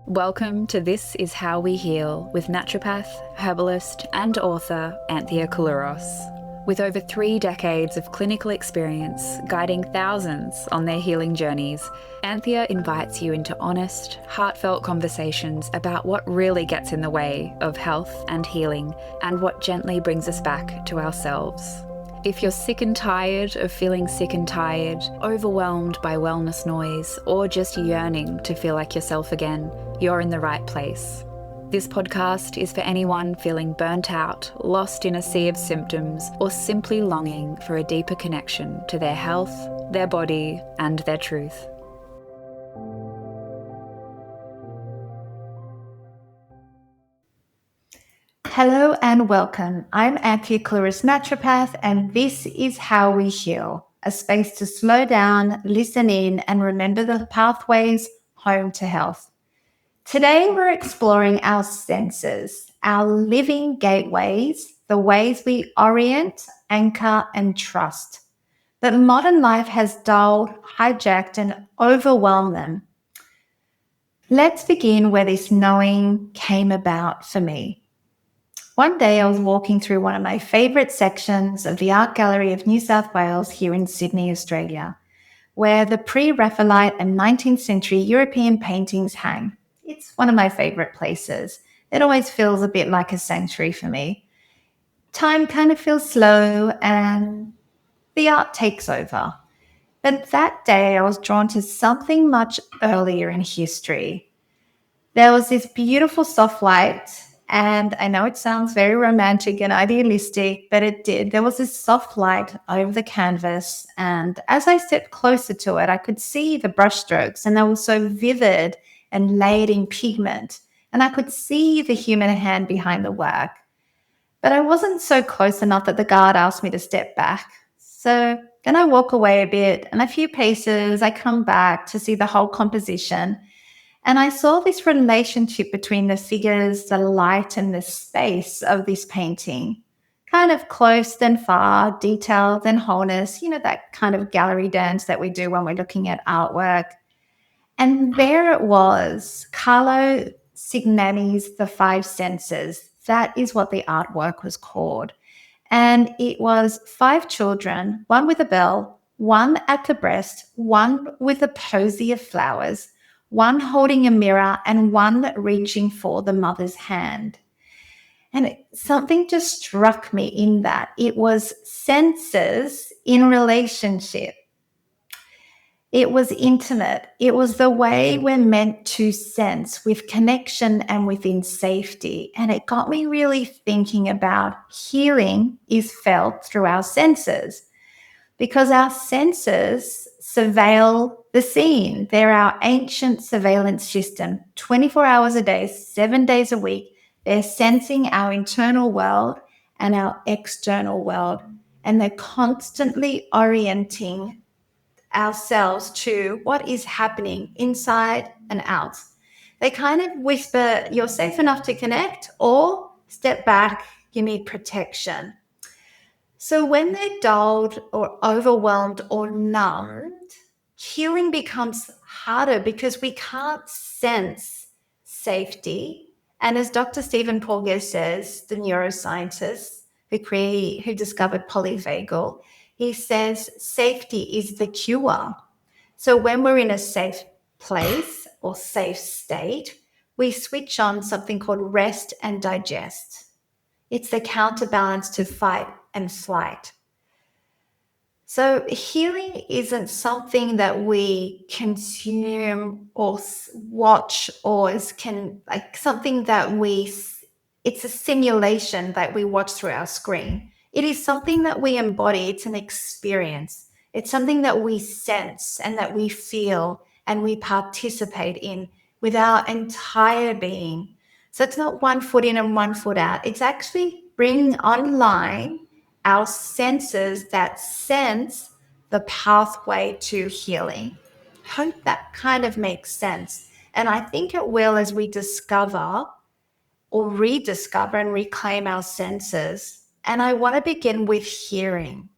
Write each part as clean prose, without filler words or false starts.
Welcome to This Is How We Heal with naturopath, herbalist, and author Anthea Koulouros. With over 3 decades of clinical experience guiding thousands on their healing journeys, Anthea invites you into honest, heartfelt conversations about what really gets in the way of health and healing and what gently brings us back to ourselves. If you're sick and tired of feeling sick and tired, overwhelmed by wellness noise, or just yearning to feel like yourself again, you're in the right place. This podcast is for anyone feeling burnt out, lost in a sea of symptoms, or simply longing for a deeper connection to their health, their body, and their truth. Hello and welcome. I'm Anthea Koulouros, naturopath, and this is How We Heal, a space to slow down, listen in, and remember the pathways home to health. Today, we're exploring our senses, our living gateways, the ways we orient, anchor, and trust. But modern life has dulled, hijacked, and overwhelmed them. Let's begin where this knowing came about for me. One day I was walking through one of my favourite sections of the Art Gallery of New South Wales here in Sydney, Australia, where the pre-Raphaelite and 19th century European paintings hang. It's one of my favourite places. It always feels a bit like a sanctuary for me. Time kind of feels slow and the art takes over. But that day I was drawn to something much earlier in history. There was this beautiful soft light, and I know it sounds very romantic and idealistic, but it did. There was this soft light over the canvas, and as I stepped closer to it, I could see the brushstrokes, and they were so vivid and laid in pigment, and I could see the human hand behind the work. But I wasn't so close enough that the guard asked me to step back. So then I walk away a bit, and a few paces, I come back to see the whole composition. And I saw this relationship between the figures, the light, and the space of this painting. Kind of close, then far, detail, then wholeness, that kind of gallery dance that we do when we're looking at artwork. And there it was, Carlo Cignani's The Five Senses. That is what the artwork was called. And it was 5 children, one with a bell, one at the breast, one with a posy of flowers, one holding a mirror, and one reaching for the mother's hand. And something just struck me in that. It was senses in relationship. It was intimate. It was the way we're meant to sense with connection and within safety. And it got me really thinking about healing is felt through our senses, because our senses surveil the scene. They're our ancient surveillance system, 24 hours a day, 7 days a week. They're sensing our internal world and our external world, and they're constantly orienting ourselves to what is happening inside and out. They kind of whisper, you're safe enough to connect, or step back, you need protection. So when they're dulled or overwhelmed or numbed, healing becomes harder because we can't sense safety. And as Dr. Stephen Porges says, the neuroscientist who discovered polyvagal, he says safety is the cure. So when we're in a safe place or safe state, we switch on something called rest and digest. It's the counterbalance to fight and flight. So healing isn't something that we consume or watch or something that it's a simulation that we watch through our screen. It is something that we embody. It's an experience. It's something that we sense and that we feel and we participate in with our entire being. So it's not one foot in and one foot out. It's actually bringing online our senses that sense the pathway to healing. Hope that kind of makes sense. And I think it will as we discover or rediscover and reclaim our senses. And I want to begin with hearing.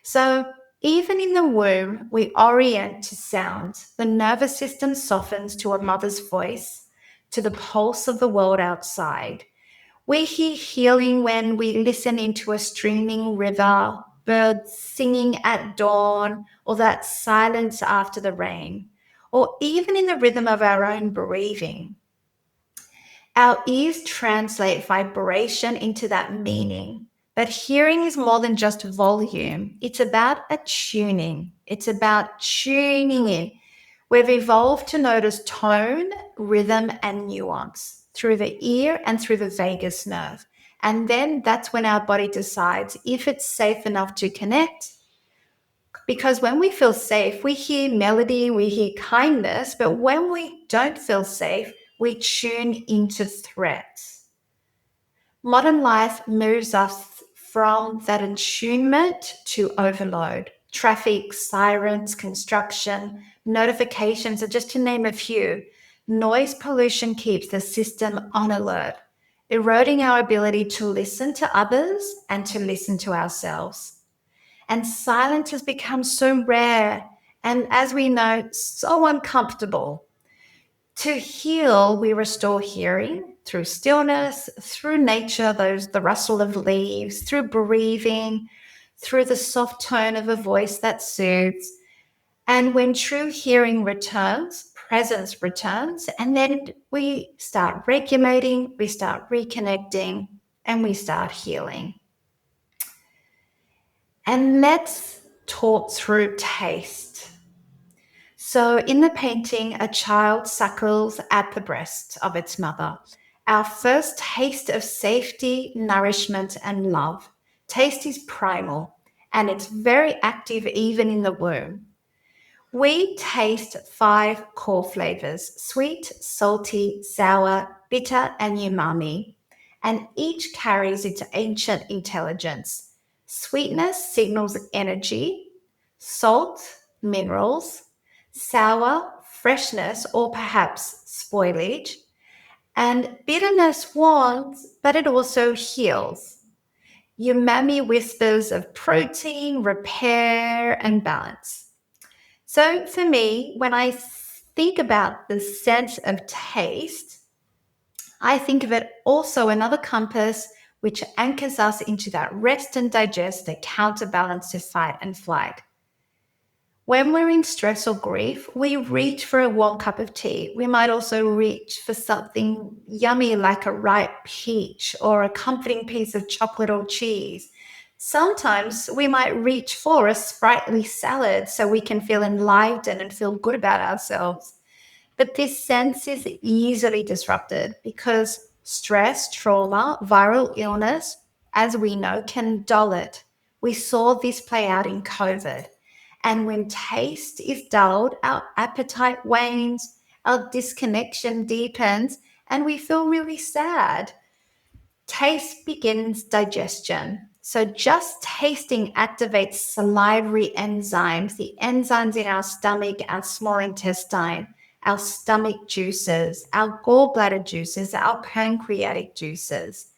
So even in the womb, we orient to sound. The nervous system softens to a mother's voice. to the pulse of the world outside. We hear healing when we listen into a streaming river, birds singing at dawn, or that silence after the rain, or even in the rhythm of our own breathing. Our ears translate vibration into that meaning. But hearing is more than just volume. It's about attuning. It's about tuning in. We've evolved to notice tone, rhythm, and nuance through the ear and through the vagus nerve. And then that's when our body decides if it's safe enough to connect. Because when we feel safe, we hear melody, we hear kindness, but when we don't feel safe, we tune into threat. Modern life moves us from that attunement to overload. Traffic, sirens, construction, notifications are just to name a few. Noise pollution keeps the system on alert, eroding our ability to listen to others and to listen to ourselves. And silence has become so rare and, as we know, so uncomfortable. To heal, we restore hearing through stillness, through nature, the rustle of leaves, through breathing, through the soft tone of a voice that soothes. And when true hearing returns, presence returns, and then we start regulating, we start reconnecting, and we start healing. And let's talk through taste. So in the painting, a child suckles at the breast of its mother. Our first taste of safety, nourishment, and love. Taste is primal, and it's very active even in the womb. We taste 5 core flavors: sweet, salty, sour, bitter, and umami, and each carries its ancient intelligence. Sweetness signals energy, salt, minerals, sour, freshness, or perhaps spoilage, and bitterness warns, but it also heals. Umami whispers of protein, repair, and balance. So for me, when I think about the sense of taste, I think of it also another compass which anchors us into that rest and digest, that counterbalance to fight and flight. When we're in stress or grief, we reach for a warm cup of tea. We might also reach for something yummy like a ripe peach or a comforting piece of chocolate or cheese. Sometimes we might reach for a sprightly salad so we can feel enlivened and feel good about ourselves. But this sense is easily disrupted because stress, trauma, viral illness, as we know, can dull it. We saw this play out in COVID. And when taste is dulled, our appetite wanes, our disconnection deepens, and we feel really sad. Taste begins digestion. So just tasting activates salivary enzymes, the enzymes in our stomach, our small intestine, our stomach juices, our gallbladder juices, our pancreatic juices,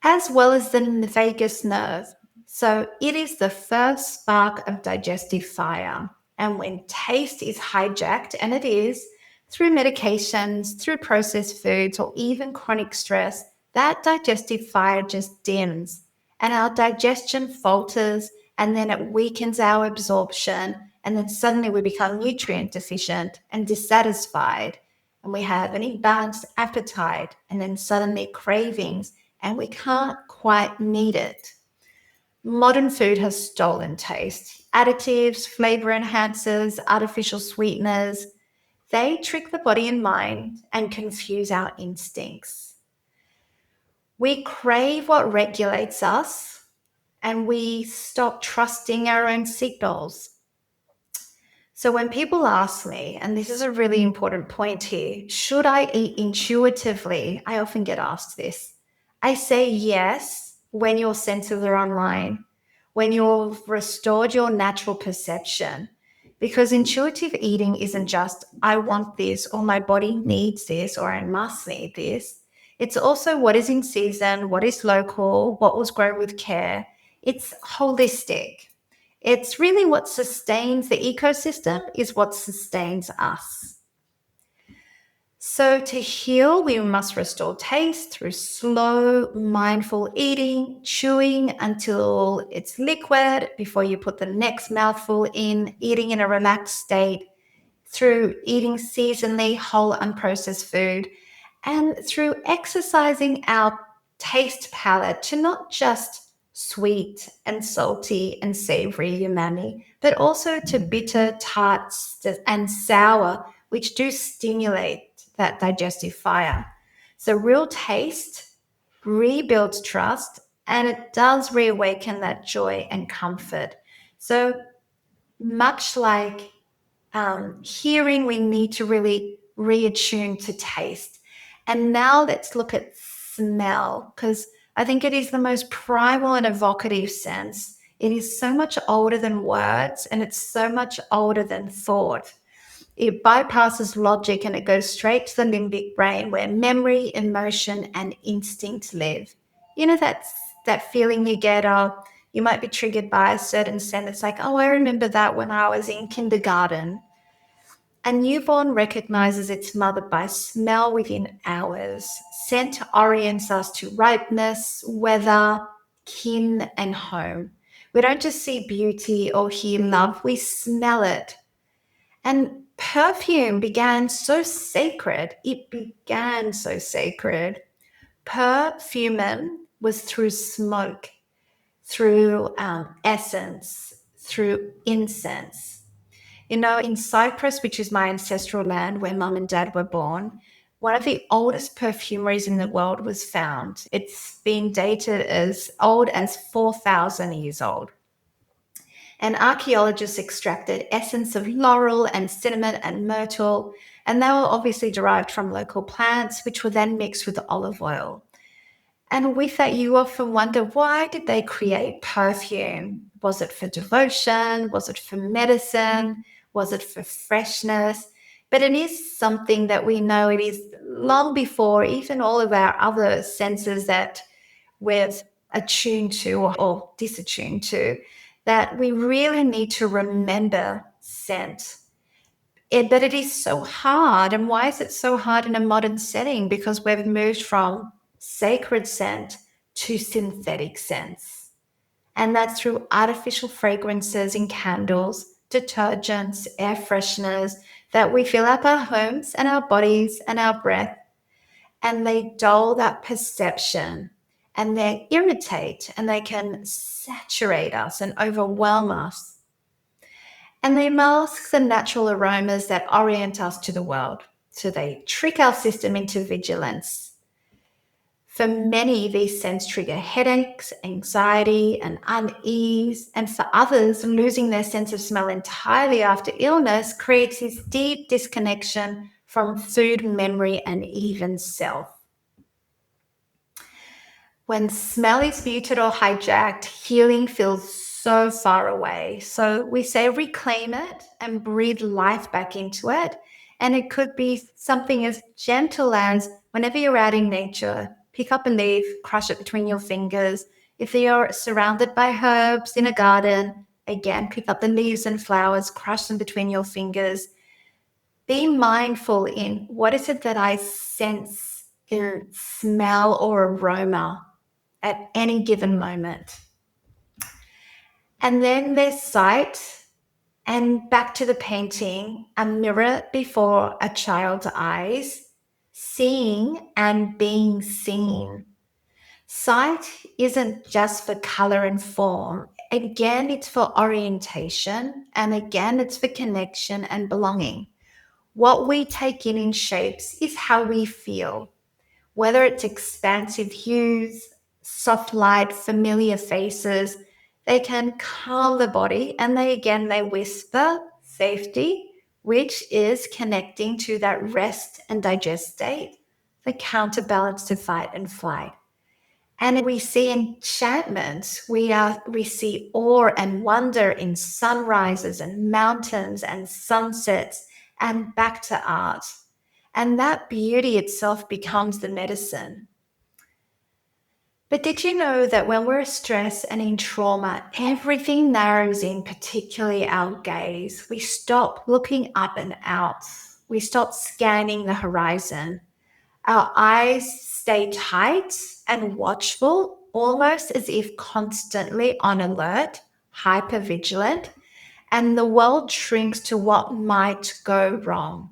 as well as the vagus nerve. So it is the first spark of digestive fire. And when taste is hijacked, and it is, through medications, through processed foods, or even chronic stress, that digestive fire just dims and our digestion falters, and then it weakens our absorption. And then suddenly we become nutrient deficient and dissatisfied. And we have an imbalanced appetite, and then suddenly cravings, and we can't quite meet it. Modern food has stolen taste. Additives, flavor enhancers, artificial sweeteners, they trick the body and mind and confuse our instincts. We crave what regulates us, and we stop trusting our own signals. So when people ask me, and this is a really important point here, should I eat intuitively? I often get asked this. I say yes when your senses are online, when you've restored your natural perception, because intuitive eating isn't just, I want this, or my body needs this, or I must need this. It's also what is in season, what is local, what was grown with care. It's holistic. It's really what sustains the ecosystem is what sustains us. So to heal, we must restore taste through slow, mindful eating, chewing until it's liquid before you put the next mouthful in, eating in a relaxed state, through eating seasonally whole unprocessed food, and through exercising our taste palette to not just sweet and salty and savory umami, but also to bitter, tart, and sour, which do stimulate that digestive fire. So real taste rebuilds trust, and it does reawaken that joy and comfort. So much like hearing, we need to really reattune to taste. And now let's look at smell, because I think it is the most primal and evocative sense. It is so much older than words, and it's so much older than thought. It bypasses logic and it goes straight to the limbic brain where memory, emotion, and instinct live. You know, that feeling you get of you might be triggered by a certain scent. It's like, oh, I remember that when I was in kindergarten. A newborn recognizes its mother by smell within hours. Scent orients us to ripeness, weather, kin, and home. We don't just see beauty or hear love, we smell it. And perfume began so sacred. It began so sacred. Perfuming was through smoke, through essence, through incense. You know, in Cyprus, which is my ancestral land where mum and dad were born, one of the oldest perfumeries in the world was found. It's been dated as old as 4,000 years old. And archaeologists extracted essence of laurel and cinnamon and myrtle, and they were obviously derived from local plants, which were then mixed with olive oil. And with that, you often wonder, why did they create perfume? Was it for devotion? Was it for medicine? Was it for freshness? But it is something that we know it is long before even all of our other senses that we're attuned to or disattuned to, that we really need to remember scent. But it is so hard. And why is it so hard in a modern setting? Because we've moved from sacred scent to synthetic scents. And that's through artificial fragrances in candles, detergents, air fresheners that we fill up our homes and our bodies and our breath. And they dull that perception and they irritate and they can saturate us and overwhelm us. And they mask the natural aromas that orient us to the world. So they trick our system into vigilance. For many, these scents trigger headaches, anxiety, and unease. And for others, losing their sense of smell entirely after illness creates this deep disconnection from food, memory, and even self. When smell is muted or hijacked, healing feels so far away. So we say reclaim it and breathe life back into it. And it could be something as gentle as whenever you're out in nature, pick up a leaf, crush it between your fingers. If you're surrounded by herbs in a garden, again, pick up the leaves and flowers, crush them between your fingers. Be mindful in what is it that I sense in smell or aroma at any given moment. And then there's sight, and back to the painting, a mirror before a child's eyes, seeing and being seen. Sight isn't just for color and form. Again, it's for orientation, and again, it's for connection and belonging. What we take in shapes is how we feel. Whether it's expansive hues, soft light, familiar faces, they can calm the body, and they whisper safety, which is connecting to that rest and digest state, the counterbalance to fight and flight. And we see enchantment. We see awe and wonder in sunrises and mountains and sunsets, and back to art. And that beauty itself becomes the medicine. But did you know that when we're stressed and in trauma, everything narrows in, particularly our gaze? We stop looking up and out. We stop scanning the horizon. Our eyes stay tight and watchful, almost as if constantly on alert, hypervigilant, and the world shrinks to what might go wrong.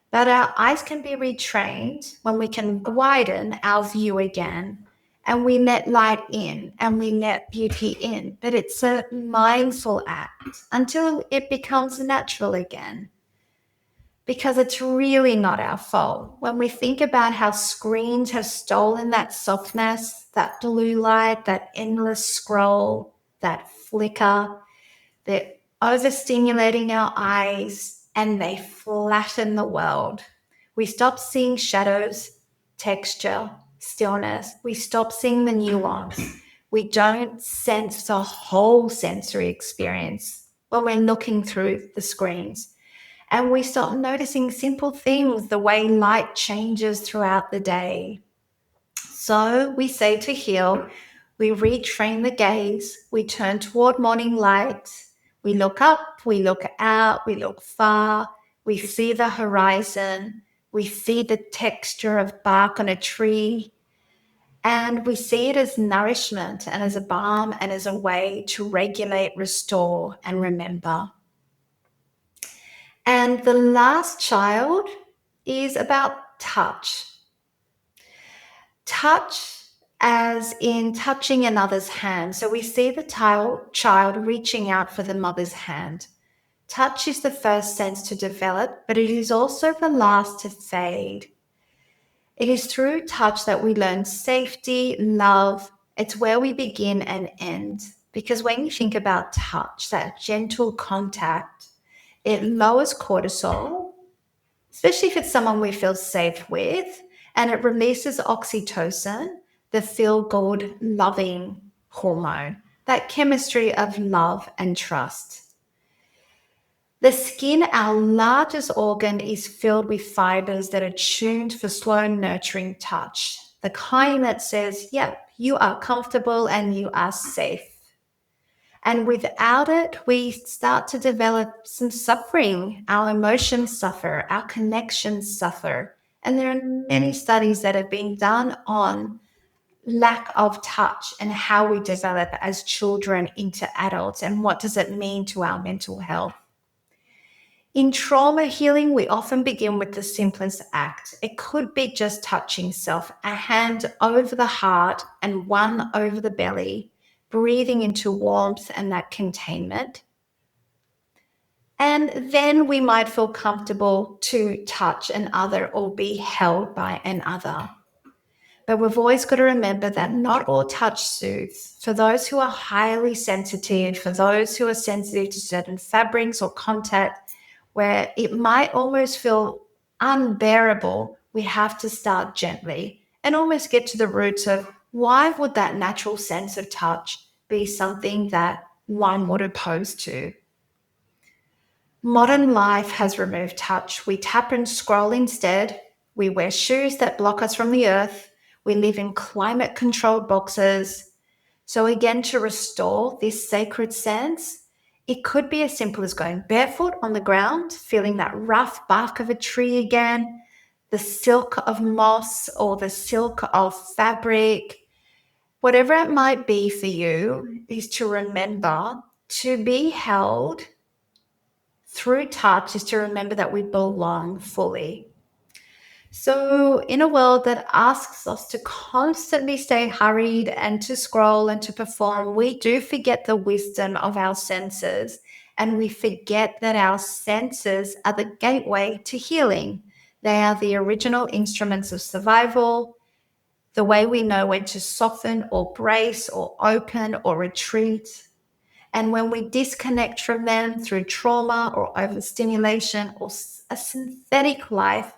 But our eyes can be retrained when we can widen our view again and we let light in and we let beauty in. But it's a mindful act until it becomes natural again, because it's really not our fault. When we think about how screens have stolen that softness, that blue light, that endless scroll, that flicker, they're overstimulating our eyes and they flatten the world. We stop seeing shadows, texture, stillness. We stop seeing the nuance. We don't sense the whole sensory experience when we're looking through the screens. And we start noticing simple things, the way light changes throughout the day. So we say to heal, we retrain the gaze, we turn toward morning light, we look up, we look out, we look far, we see the horizon, we see the texture of bark on a tree, and we see it as nourishment and as a balm and as a way to regulate, restore, and remember. And the last child is about touch. Touch as in touching another's hand. So we see the child reaching out for the mother's hand. Touch is the first sense to develop, but it is also the last to fade. It is through touch that we learn safety, love. It's where we begin and end. Because when you think about touch, that gentle contact, it lowers cortisol, especially if it's someone we feel safe with, and it releases oxytocin, the feel-good, loving hormone, that chemistry of love and trust. The skin, our largest organ, is filled with fibers that are tuned for slow, nurturing touch, the kind that says, yep, you are comfortable and you are safe. And without it, we start to develop some suffering. Our emotions suffer, our connections suffer. And there are many studies that have been done on lack of touch and how we develop as children into adults and what does it mean to our mental health. In trauma healing, we often begin with the simplest act. It could be just touching self, a hand over the heart and one over the belly, breathing into warmth and that containment. And then we might feel comfortable to touch another or be held by another. But we've always got to remember that not all touch soothes. For those who are highly sensitive, for those who are sensitive to certain fabrics or contact, where it might almost feel unbearable, we have to start gently and almost get to the roots of why would that natural sense of touch be something that one would oppose to. Modern life has removed touch. We tap and scroll instead. We wear shoes that block us from the earth. We live in climate-controlled boxes. So again, to restore this sacred sense, it could be as simple as going barefoot on the ground, feeling that rough bark of a tree again, the silk of moss or the silk of fabric. Whatever it might be for you is to remember to be held through touch, is to remember that we belong fully. So in a world that asks us to constantly stay hurried and to scroll and to perform, we do forget the wisdom of our senses, and we forget that our senses are the gateway to healing. They are the original instruments of survival, the way we know when to soften or brace or open or retreat. And when we disconnect from them through trauma or overstimulation or a synthetic life,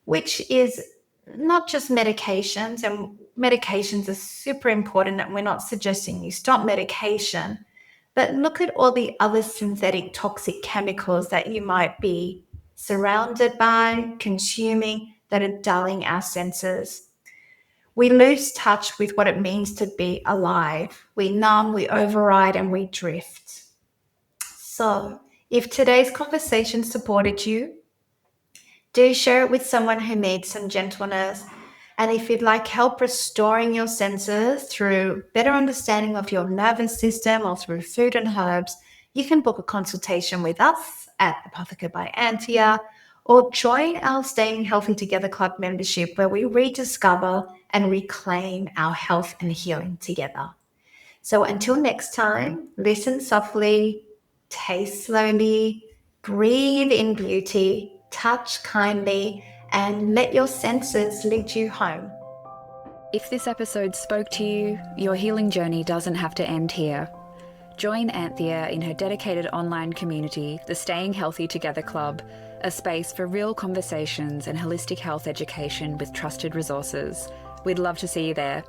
which is not just medications, and medications are super important, and we're not suggesting you stop medication, but look at all the other synthetic toxic chemicals that you might be surrounded by, consuming, that are dulling our senses. We lose touch with what it means to be alive. We numb, we override, and we drift. So if today's conversation supported you, Do share it with someone who needs some gentleness. And if you'd like help restoring your senses through better understanding of your nervous system or through food and herbs, you can book a consultation with us at Apotheca by Antia or join our Staying Healthy Together Club membership where we rediscover and reclaim our health and healing together. So until next time, listen softly, taste slowly, breathe in beauty, touch kindly, and let your senses lead you home. If this episode spoke to you, your healing journey doesn't have to end here. Join Anthea in her dedicated online community, the Staying Healthy Together Club, a space for real conversations and holistic health education with trusted resources. We'd love to see you there.